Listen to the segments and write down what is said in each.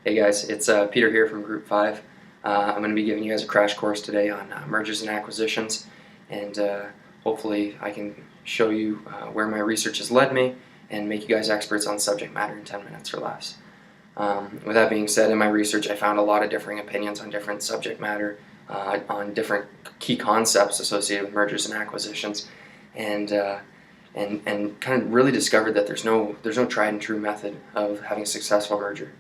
Hey guys, it's Peter here from Group 5. I'm going to be giving you guys a crash course today on mergers and acquisitions, and hopefully I can show you where my research has led me and make you guys experts on subject matter in 10 minutes or less. With that being said, in my research I found a lot of differing opinions on different subject matter, on different key concepts associated with mergers and acquisitions, and kind of really discovered that there's no tried and true method of having a successful merger.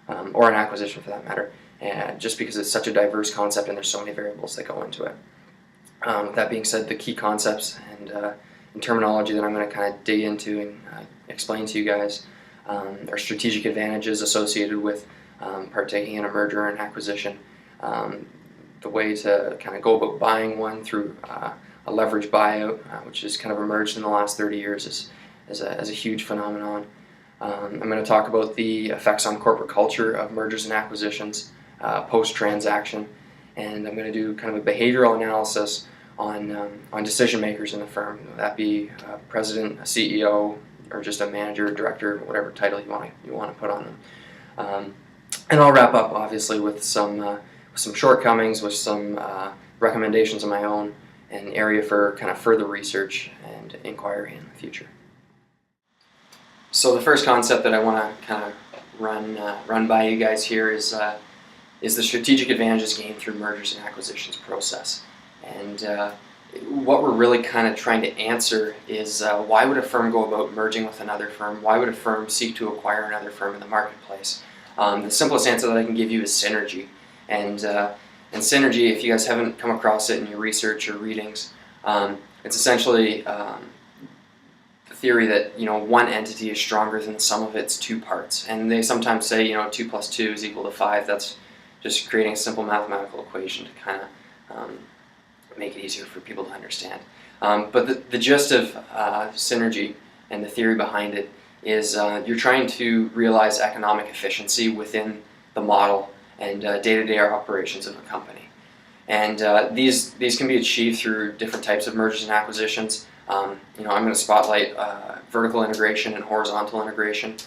Or an acquisition for that matter, and just because it's such a diverse concept and there's so many variables that go into it. With that being said, the key concepts and terminology that I'm going to kind of dig into and explain to you guys are strategic advantages associated with partaking in a merger or an acquisition, the way to kind of go about buying one through a leverage buyout, which has kind of emerged in the last 30 years as a huge phenomenon. I'm going to talk about the effects on corporate culture of mergers and acquisitions post-transaction, and I'm going to do kind of a behavioral analysis on decision makers in the firm, whether that be a president, a CEO, or just a manager, director, whatever title you want to put on them. And I'll wrap up obviously with some shortcomings, with some recommendations of my own, and area for kind of further research and inquiry in the future. So the first concept that I want to kind of run by you guys here is the strategic advantages gained through mergers and acquisitions process. And what we're really kind of trying to answer is why would a firm go about merging with another firm? Why would a firm seek to acquire another firm in the marketplace? The simplest answer that I can give you is synergy. And synergy, if you guys haven't come across it in your research or readings, it's essentially theory that one entity is stronger than the sum of its two parts, and they sometimes say 2 + 2 is equal to 5. That's just creating a simple mathematical equation to kind of make it easier for people to understand. But the gist of synergy and the theory behind it is you're trying to realize economic efficiency within the model and day-to-day operations of a company, and these can be achieved through different types of mergers and acquisitions. I'm going to spotlight vertical integration and horizontal integration.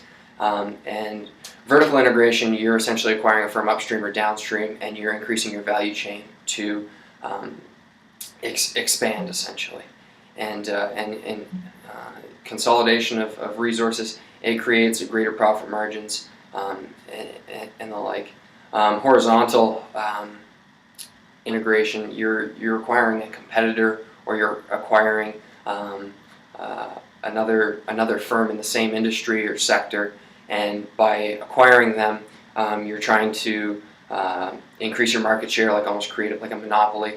And vertical integration, you're essentially acquiring a firm upstream or downstream, and you're increasing your value chain to expand essentially. And consolidation of resources, it creates greater profit margins and the like. Horizontal integration, you're acquiring a competitor, or you're acquiring another firm in the same industry or sector, and by acquiring them, you're trying to increase your market share, like almost create it like a monopoly.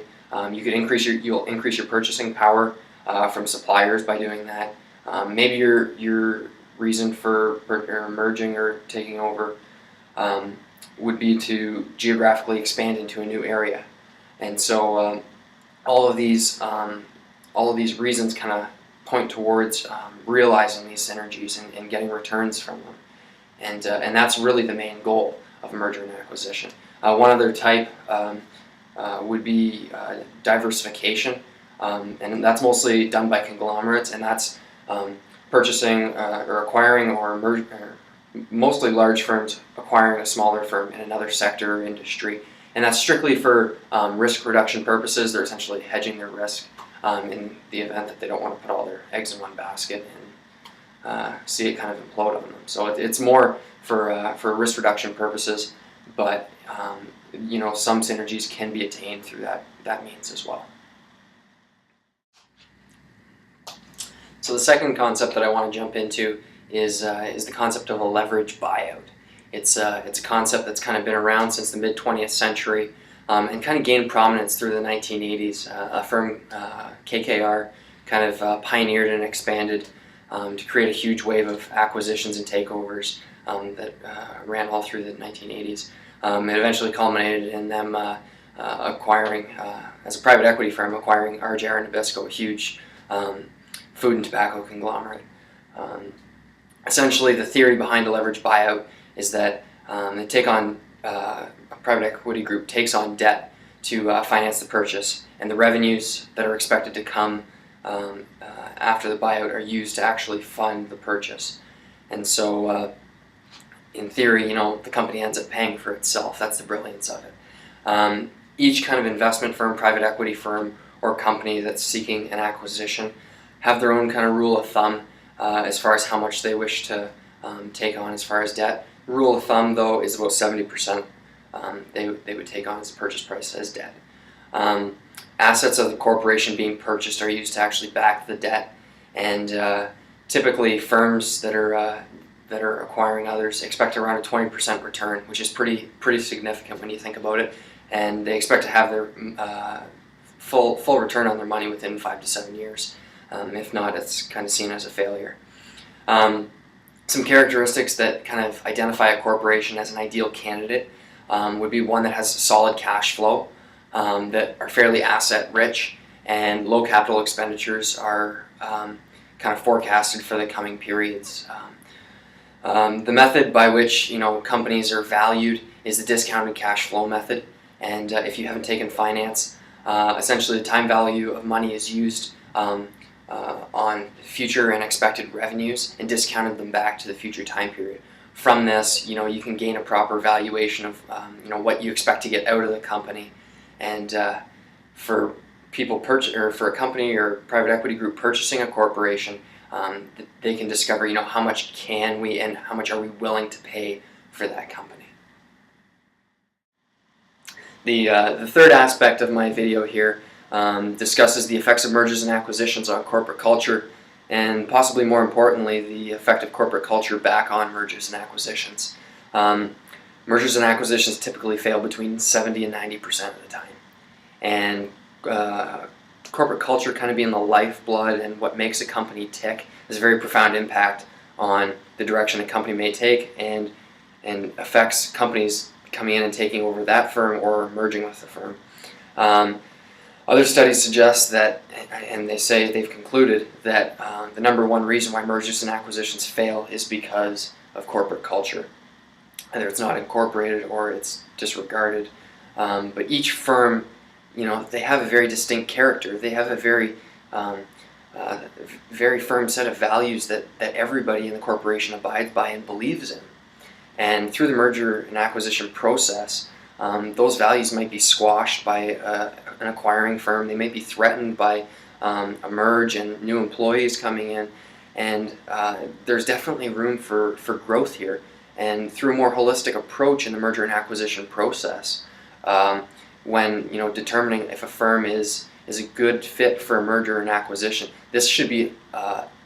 You'll increase your purchasing power from suppliers by doing that. Maybe your reason for merging or taking over would be to geographically expand into a new area, and so all of these reasons kind of point towards realizing these synergies and getting returns from them, and that's really the main goal of merger and acquisition. One other type would be diversification, and that's mostly done by conglomerates, and that's purchasing or acquiring or mostly large firms acquiring a smaller firm in another sector or industry, and that's strictly for risk reduction purposes. They're essentially hedging their risk in the event that they don't want to put all their eggs in one basket and see it kind of implode on them. So it's more for risk reduction purposes, but some synergies can be attained through that means as well. So the second concept that I want to jump into is the concept of a leverage buyout. It's a concept that's kind of been around since the mid-20th century. And kind of gained prominence through the 1980s. A firm, KKR, kind of pioneered and expanded to create a huge wave of acquisitions and takeovers that ran all through the 1980s. It eventually culminated in them acquiring, as a private equity firm, acquiring Ardagh Nabisco, a huge food and tobacco conglomerate. Essentially, the theory behind a leverage buyout is that they take on a private equity group takes on debt to finance the purchase, and the revenues that are expected to come after the buyout are used to actually fund the purchase. And so in theory, the company ends up paying for itself. That's the brilliance of it. Each kind of investment firm, private equity firm, or company that's seeking an acquisition have their own kind of rule of thumb as far as how much they wish to take on as far as debt. Rule of thumb, though, is about 70% they would take on as a purchase price as debt. Assets of the corporation being purchased are used to actually back the debt, and typically firms that are acquiring others expect around a 20% return, which is pretty significant when you think about it, and they expect to have their full return on their money within 5 to 7 years. If not, it's kind of seen as a failure. Some characteristics that kind of identify a corporation as an ideal candidate would be one that has solid cash flow, that are fairly asset rich, and low capital expenditures are kind of forecasted for the coming periods. The method by which companies are valued is the discounted cash flow method, and if you haven't taken finance, essentially the time value of money is used on future and expected revenues and discounted them back to the future time period. From this, you can gain a proper valuation of what you expect to get out of the company, and for for a company or private equity group purchasing a corporation, they can discover how much can we and how much are we willing to pay for that company. The third aspect of my video here discusses the effects of mergers and acquisitions on corporate culture, and possibly more importantly, the effect of corporate culture back on mergers and acquisitions. Mergers and acquisitions typically fail between 70 and 90% of the time, and corporate culture kind of being the lifeblood and what makes a company tick has a very profound impact on the direction a company may take, and affects companies coming in and taking over that firm or merging with the firm. Other studies suggest that, and they say they've concluded that the number one reason why mergers and acquisitions fail is because of corporate culture. Either it's not incorporated or it's disregarded. But each firm, they have a very distinct character. They have a very firm set of values that everybody in the corporation abides by and believes in. And through the merger and acquisition process, those values might be squashed by an acquiring firm. They may be threatened by a merge and new employees coming in, and there's definitely room for growth here. And through a more holistic approach in the merger and acquisition process, when determining if a firm is a good fit for a merger and acquisition, this should be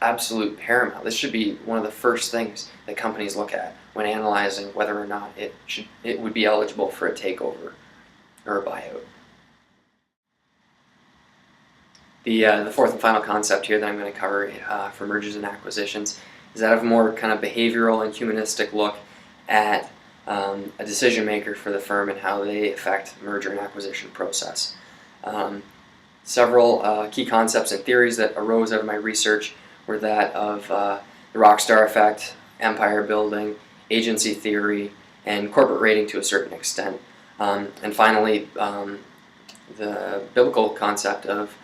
absolute paramount. This should be one of the first things that companies look at when analyzing whether or not it would be eligible for a takeover or a buyout. The fourth and final concept here that I'm going to cover for mergers and acquisitions is that of a more kind of behavioral and humanistic look at a decision maker for the firm and how they affect the merger and acquisition process. Several key concepts and theories that arose out of my research were that of the rockstar effect, empire building, agency theory, and corporate rating to a certain extent. And finally, the biblical concept of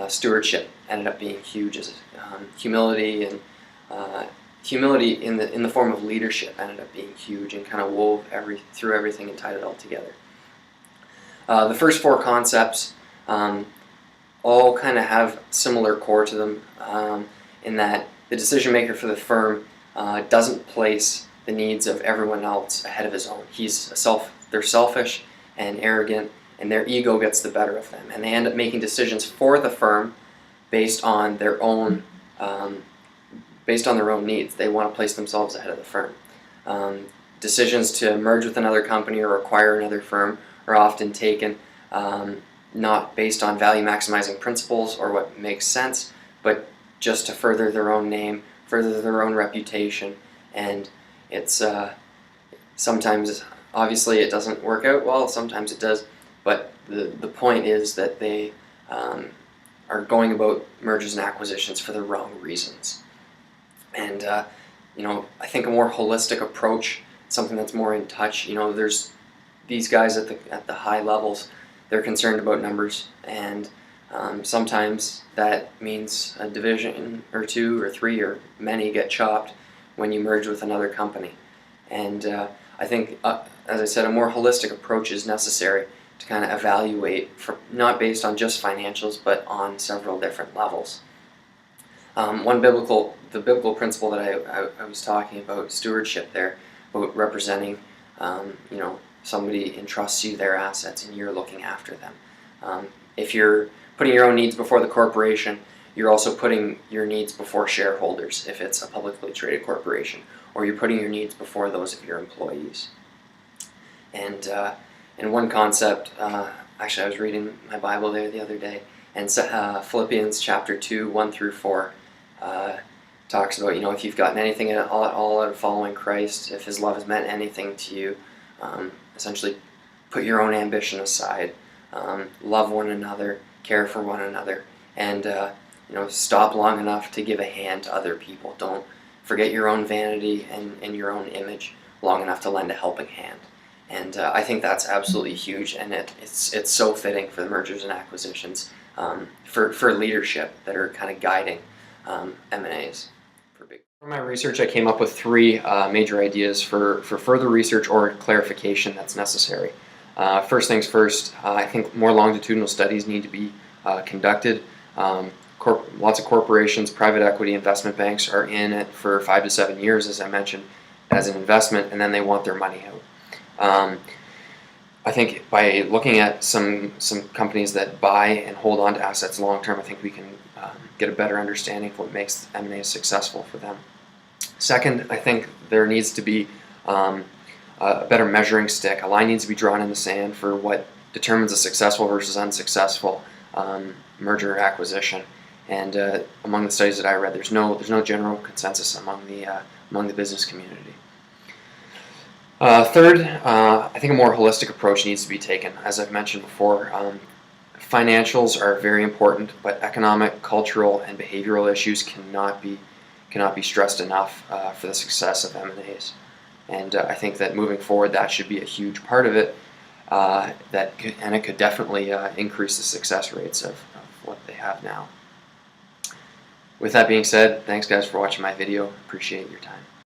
stewardship ended up being huge, as humility and humility in the form of leadership ended up being huge, and kind of wove through everything and tied it all together. The first four concepts all kind of have similar core to them, in that the decision maker for the firm doesn't place the needs of everyone else ahead of his own. They're selfish and arrogant, and their ego gets the better of them, and they end up making decisions for the firm based on their own needs. They want to place themselves ahead of the firm. Decisions to merge with another company or acquire another firm are often taken not based on value maximizing principles or what makes sense, but just to further their own name, further their own reputation, and it's sometimes, obviously, it doesn't work out well, sometimes it does, but the point is that they are going about mergers and acquisitions for the wrong reasons. And I think a more holistic approach, something that's more in touch, there's these guys at the high levels, they're concerned about numbers, and sometimes that means a division or two or three or many get chopped when you merge with another company. And I think, as I said, a more holistic approach is necessary to kind of evaluate, not based on just financials, but on several different levels. The biblical principle that I was talking about, stewardship there, about representing, somebody entrusts you their assets and you're looking after them. If you're putting your own needs before the corporation, you're also putting your needs before shareholders if it's a publicly traded corporation, or you're putting your needs before those of your employees. And one concept, actually I was reading my Bible there the other day, and Philippians chapter 2, 1 through 4 talks about, if you've gotten anything at all out of following Christ, if His love has meant anything to you, essentially put your own ambition aside, love one another, care for one another, and stop long enough to give a hand to other people. Don't forget your own vanity and your own image long enough to lend a helping hand. And I think that's absolutely huge, and it's so fitting for the mergers and acquisitions, for leadership that are kind of guiding M&As. For my research, I came up with 3 major ideas for further research or clarification that's necessary. First things first, I think more longitudinal studies need to be conducted. Lots of corporations, private equity, investment banks are in it for 5 to 7 years, as I mentioned, as an investment, and then they want their money out. I think by looking at some companies that buy and hold on to assets long term, I think we can get a better understanding of what makes M&A successful for them. Second, I think there needs to be a better measuring stick. A line needs to be drawn in the sand for what determines a successful versus unsuccessful merger or acquisition. And among the studies that I read, there's no general consensus among the business community. Third, I think a more holistic approach needs to be taken. As I've mentioned before, financials are very important, but economic, cultural, and behavioral issues cannot be stressed enough for the success of M&As. And I think that moving forward, that should be a huge part of it. And it could definitely increase the success rates of what they have now. With that being said, thanks guys for watching my video. Appreciate your time.